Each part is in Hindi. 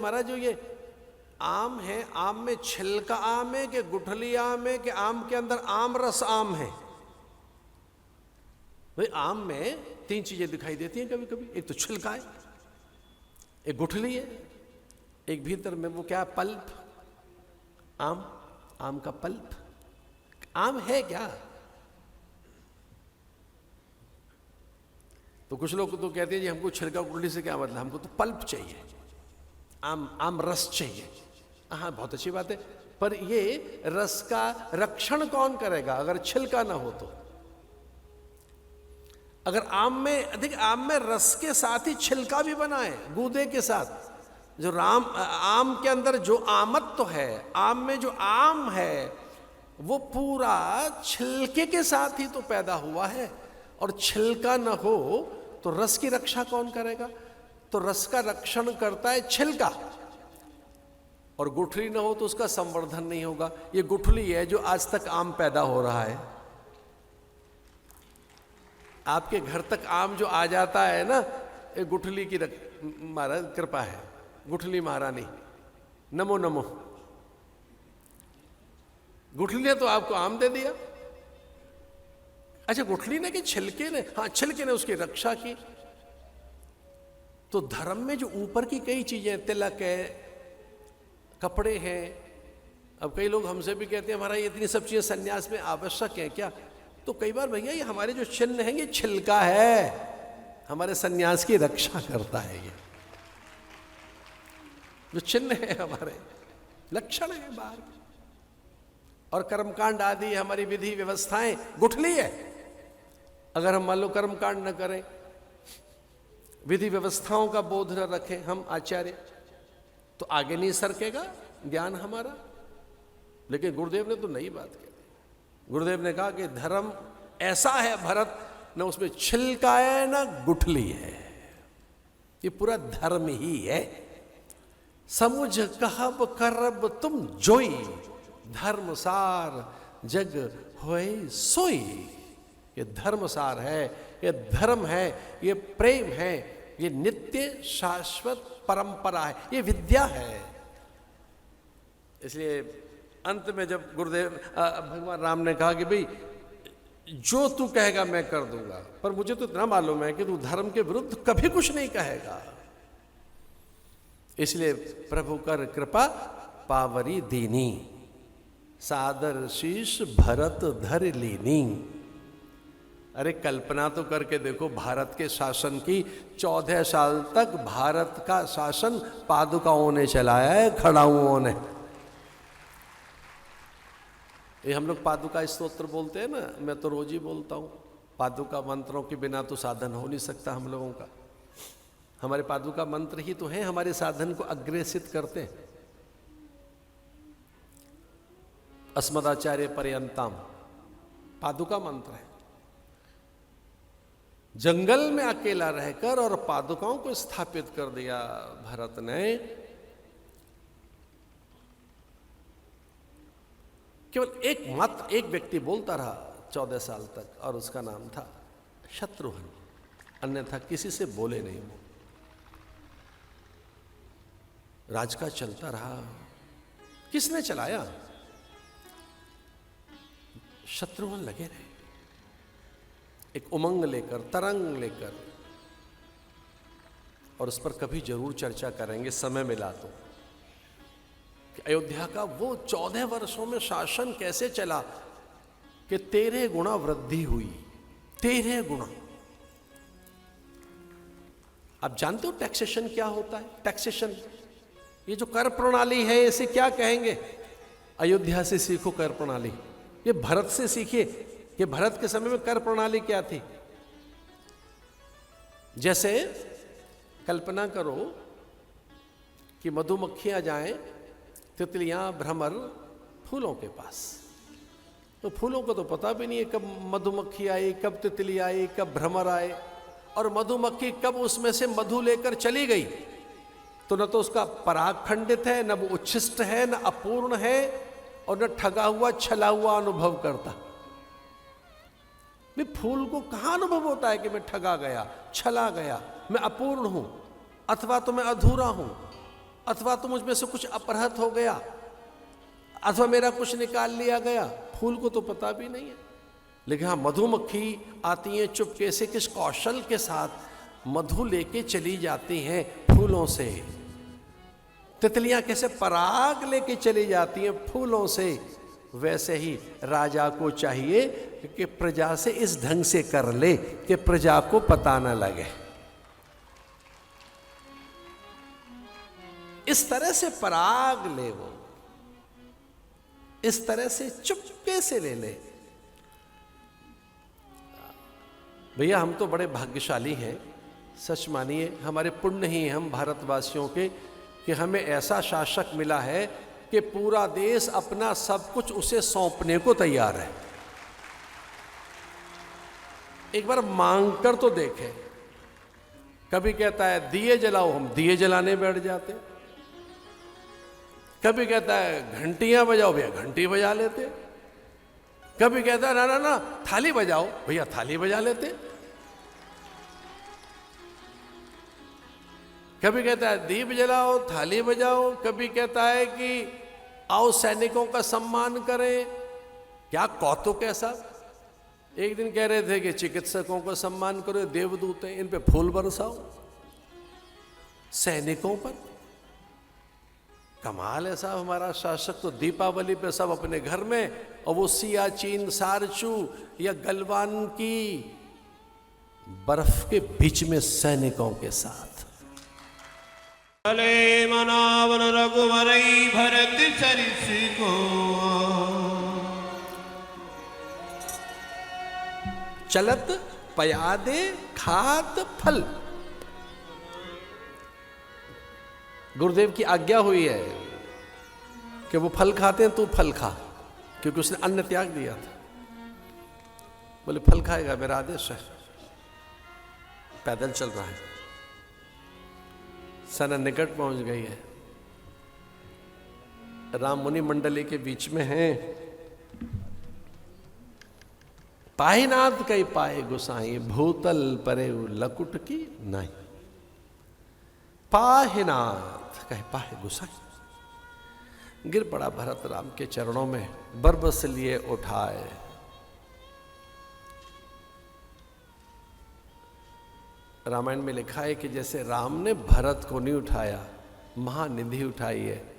महाराज जो ये आम है, आम में छिलका आम है कि गुठली आम है कि आम के अंदर आम रस आम है? भाई आम में तीन चीजें दिखाई देती हैं कभी कभी। एक तो छिलका है, एक गुठली है, एक भीतर में वो क्या है, पल्प, आम का पल्प। आम है क्या? तो कुछ लोग तो कहते हैं जी हमको छिलका गुठली से क्या मतलब, हमको तो पल्प चाहिए, आम रस चाहिए। हाँ बहुत अच्छी बात है, पर ये रस का रक्षण कौन करेगा अगर छिलका ना हो तो? अगर आम में रस के साथ ही छिलका भी बना है, गूदे के साथ, जो आम के अंदर जो आमत्व है, आम में जो आम है वो पूरा छिलके के साथ ही तो पैदा हुआ है, और छिलका न हो तो रस की रक्षा कौन करेगा? तो रस का रक्षण करता है छिलका, और गुठली न हो तो उसका संवर्धन नहीं होगा। ये गुठली है जो आज तक आम पैदा हो रहा है। आपके घर तक आम जो आ जाता है ना, ये गुठली की महाराज कृपा है, गुठली महारानी, नमो नमो। गुठली ने तो आपको आम दे दिया। अच्छा गुठली ने कि छिलके ने? हाँ छिलके ने उसकी रक्षा की। तो धर्म में जो ऊपर की कई चीजें, तिलक है, कपड़े हैं, अब कई लोग हमसे भी कहते हैं हमारा ये इतनी सब चीजें सन्यास में आवश्यक है क्या? तो कई बार भैया ये हमारे जो चिन्ह हैं ये छिलका है, हमारे सन्यास की रक्षा करता है। ये जो चिन्ह है हमारे लक्षण है बाहर, और कर्मकांड आदि हमारी विधि व्यवस्थाएं गुठली है। अगर हम मान लो कर्मकांड न करें, विधि व्यवस्थाओं का बोध न रखें हम आचार्य, तो आगे नहीं सरकेगा ज्ञान हमारा। लेकिन गुरुदेव ने तो नई बात कही। गुरुदेव ने कहा कि धर्म ऐसा है भरत, न उसमें छिलका है न गुठली है, ये पूरा धर्म ही है। समुझ कहब करब तुम जोई, धर्मसार जग होए सोई। ये धर्मसार है, ये धर्म है, ये प्रेम है, ये नित्य शाश्वत परंपरा है, ये विद्या है। इसलिए अंत में जब गुरुदेव भगवान राम ने कहा कि भाई जो तू कहेगा मैं कर दूंगा, पर मुझे तो इतना मालूम है कि तू धर्म के विरुद्ध कभी कुछ नहीं कहेगा। इसलिए प्रभु कर कृपा पावरी दीनी, सादर शीश भरत धर लीनी। अरे कल्पना तो करके देखो भारत के शासन की, 14 साल तक भारत का शासन पादुकाओं ने चलाया है, खड़ाऊओं ने। ये हम लोग पादुका स्तोत्र बोलते हैं ना, मैं तो रोज ही बोलता हूँ। पादुका मंत्रों के बिना तो साधन हो नहीं सकता हम लोगों का। हमारे पादुका मंत्र ही तो हैं हमारे साधन को अग्रेसित करते हैं। अस्मदाचार्य पर्यंतम पादुका मंत्र है। जंगल में अकेला रहकर और पादुकाओं को स्थापित कर दिया भरत ने। केवल मात्र एक व्यक्ति बोलता रहा 14 साल तक, और उसका नाम था शत्रुघ्न, अन्यथा किसी से बोले नहीं वो। राज का चलता रहा। किसने चलाया? शत्रुघ्न लगे रहे, एक उमंग लेकर, तरंग लेकर। और उस पर कभी जरूर चर्चा करेंगे समय मिला तो, कि अयोध्या का वो 14 वर्षों में शासन कैसे चला कि 13 गुना वृद्धि हुई। 13 गुना। आप जानते हो टैक्सेशन क्या होता है? टैक्सेशन, ये जो कर प्रणाली है इसे क्या कहेंगे? अयोध्या से सीखो कर प्रणाली, ये भरत से सीखिए कि भरत के समय में कर प्रणाली क्या थी। जैसे कल्पना करो कि मधुमक्खियां जाएं, तितलियां, भ्रमर फूलों के पास, तो फूलों को तो पता भी नहीं है कब मधुमक्खी आई, कब तितली आई, कब भ्रमर आए, और मधुमक्खी कब उसमें से मधु लेकर चली गई। तो न तो उसका पराग खंडित है, न वो उच्छिष्ट है, न अपूर्ण है, और न ठगा हुआ छला हुआ अनुभव करता। भी फूल को कहां अनुभव होता है कि मैं ठगा गया, छला गया, मैं अपूर्ण हूं, अथवा तो मैं अधूरा हूं? अथवा तो मुझ में से कुछ अपहृत हो गया, अथवा मेरा कुछ निकाल लिया गया। फूल को तो पता भी नहीं है, लेकिन हाँ मधुमक्खी आती हैं चुपके से, किस कौशल के साथ मधु लेके चली जाती हैं फूलों से। तितलियां कैसे पराग लेके चली जाती हैं फूलों से, वैसे ही राजा को चाहिए कि प्रजा से इस ढंग से कर ले कि प्रजा को पता न लगे। इस तरह से पराग ले, वो इस तरह से चुपके से ले ले। भैया हम तो बड़े भाग्यशाली हैं, सच मानिए हमारे पुण्य ही हम भारतवासियों के कि हमें ऐसा शासक मिला है कि पूरा देश अपना सब कुछ उसे सौंपने को तैयार है। एक बार मांग कर तो देखें। कभी कहता है दिए जलाओ, हम दिए जलाने बैठ जाते। कभी कहता है घंटियां बजाओ, भैया घंटी बजा लेते। कभी कहता है ना ना ना थाली बजाओ, भैया थाली बजा लेते। कभी कहता है दीप जलाओ, थाली बजाओ। कभी कहता है कि आओ सैनिकों का सम्मान करें। क्या कौतुक है साहब। एक दिन कह रहे थे कि चिकित्सकों का सम्मान करो, देवदूत हैं, इन पे फूल बरसाओ। सैनिकों पर कमाल है साहब। हमारा शासक तो दीपावली पे सब अपने घर में, और वो सियाचिन, सारचू या गलवान की बर्फ के बीच में सैनिकों के साथ। चले मनावन रघुवरई भरत सरिस को, चलत पयादे खात फल। गुरुदेव की आज्ञा हुई है कि वो फल खाते हैं, तू फल खा, क्योंकि उसने अन्न त्याग दिया था। बोले फल खाएगा, मेरा आदेश है। पैदल चल रहा है, सना निकट पहुंच गई है, राम मुनि मंडली के बीच में है। पाहिनाथ कई पाए गुसाई, भूतल परे लकुट की नहीं। पाहिनाथ कहे पाहे गुसाई। गिर पड़ा भरत राम के चरणों में, बरबस लिए उठाए। रामायण में लिखा है कि जैसे राम ने भरत को नहीं उठाया, महानिधि उठाई है,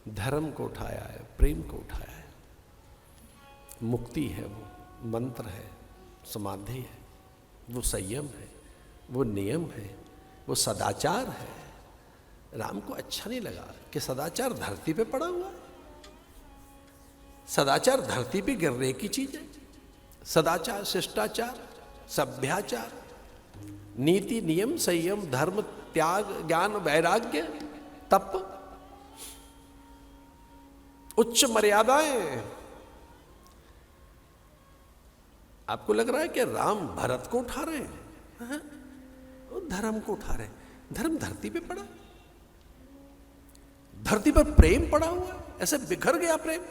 धर्म को उठाया है, प्रेम को उठाया है। मुक्ति है, वो मंत्र है, समाधि है, वो संयम है, वो नियम है, वो सदाचार है। राम को अच्छा नहीं लगा कि सदाचार धरती पे पड़ा हुआ है। सदाचार धरती पे गिरने की चीज है। सदाचार, शिष्टाचार, सभ्याचार, नीति, नियम, संयम, धर्म, त्याग, ज्ञान, वैराग्य, तप, उच्च मर्यादाएं। आपको लग रहा है कि राम भरत को उठा रहे हैं? धर्म को उठा रहे हैं। धर्म धरती पे पड़ा, धरती पर प्रेम पड़ा हुआ, ऐसे बिखर गया प्रेम।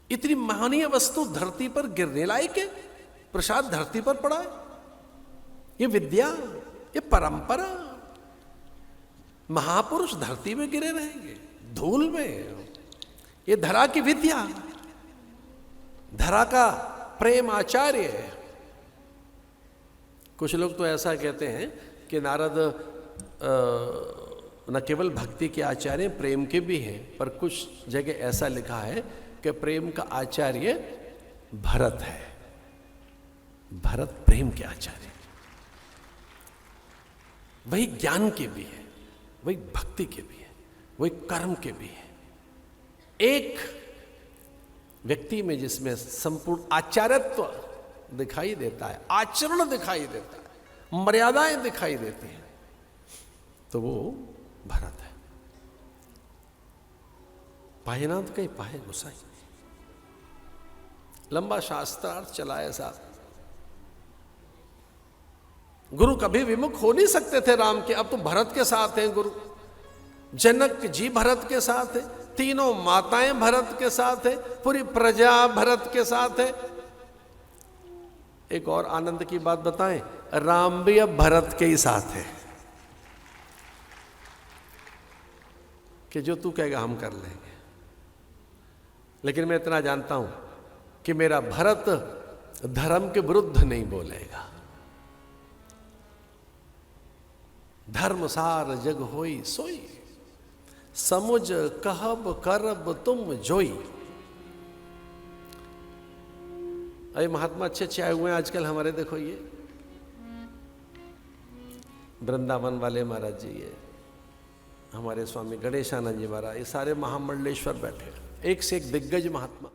इतनी महनीय वस्तु धरती पर गिरने लायक है, प्रसाद धरती पर पड़ा है। ये विद्या, ये परंपरा, महापुरुष धरती में गिरे रहेंगे, धूल में। ये धरा की विद्या, धरा का प्रेम आचार्य है। कुछ लोग तो ऐसा कहते हैं कि नारद न केवल भक्ति के आचार्य, प्रेम के भी हैं, पर कुछ जगह ऐसा लिखा है कि प्रेम का आचार्य भरत है। भरत प्रेम के आचार्य, वही ज्ञान के भी है, वही भक्ति के भी है, वही कर्म के भी है। एक व्यक्ति में जिसमें संपूर्ण आचार्यत्व दिखाई देता है, आचरण दिखाई देता है, मर्यादाएं दिखाई देती हैं, तो वो भरत है। पाहिनाथ कहीं पाहे गुसाई। लंबा शास्त्रार्थ चला ऐसा। गुरु कभी विमुख हो नहीं सकते थे राम के, अब तो भरत के साथ हैं गुरु। जनक जी भरत के साथ है, तीनों माताएं भरत के साथ है, पूरी प्रजा भरत के साथ है। एक और आनंद की बात बताएं, राम भी अब भरत के ही साथ है। कि जो तू कहेगा हम कर लेंगे, लेकिन मैं इतना जानता हूं कि मेरा भरत धर्म के विरुद्ध नहीं बोलेगा। धर्म सार जग होई सोई, समुझ कहब करब तुम जोई। अरे महात्मा अच्छे अच्छे आए हुए हैं आजकल हमारे, देखो ये वृंदावन वाले महाराज जी, ये हमारे स्वामी गणेशानंद जी महाराज, ये सारे महामंडलेश्वर बैठे, एक से एक दिग्गज महात्मा।